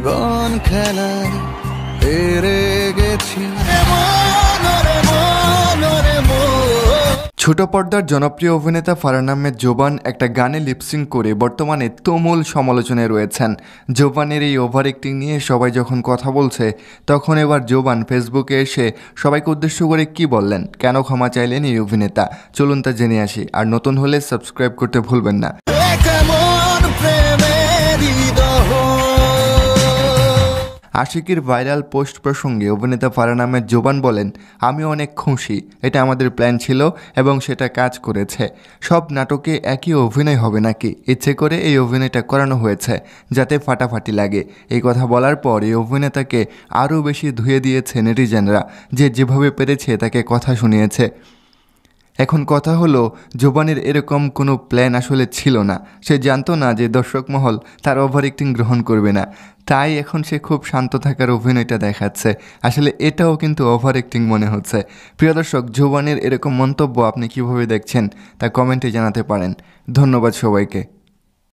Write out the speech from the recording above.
জীবন খেলায় হেরে গেছি। ছোট পর্দার জনপ্রিয় অভিনেতা ফারহান আহমেদ জোবান একটা গানে লিপসিং করে বর্তমানে তুমুল সমালোচনায় রয়েছেন। জোবানের এই ওভার অ্যাক্টিং নিয়ে সবাই যখন কথা বলছে, তখন এবার জোবান ফেসবুকে এসে সবাইকে উদ্দেশ্য করে কি বললেন, কেন ক্ষমা চাইলেন এই অভিনেতা, চলুন তা জেনে আসি। আর নতুন হলে সাবস্ক্রাইব করতে ভুলবেন না। আশিকির ভাইরাল পোস্ট প্রসঙ্গে অভিনেতা ফারহান আহমেদ জোবান বলেন, আমি অনেক খুশি, এটা আমাদের প্ল্যান ছিল এবং সেটা কাজ করেছে। সব নাটকে একই অভিনয় হবে নাকি? ইচ্ছে করে এই অভিনয়টা করানো হয়েছে যাতে ফাটাফাটি লাগে। এই কথা বলার পর এই অভিনেতাকে আরও বেশি ধুয়ে দিয়েছে নেটিজেনরা, যে যেভাবে পেরেছে তাকে কথা শুনিয়েছে। এখন কথা হলো, জোবানের এরকম কোনো প্ল্যান আসলে ছিল না। সে জানতো না যে দর্শক মহল তার ওভার অ্যাক্টিং গ্রহণ করবে না, তাই এখন সে খুব শান্ত থাকার অভিনয়টা দেখাচ্ছে। আসলে এটাও কিন্তু ওভার অ্যাক্টিং মনে হচ্ছে। প্রিয় দর্শক, জোবানের এরকম মন্তব্য আপনি কিভাবে দেখছেন তা কমেন্টে জানাতে পারেন। ধন্যবাদ সবাইকে।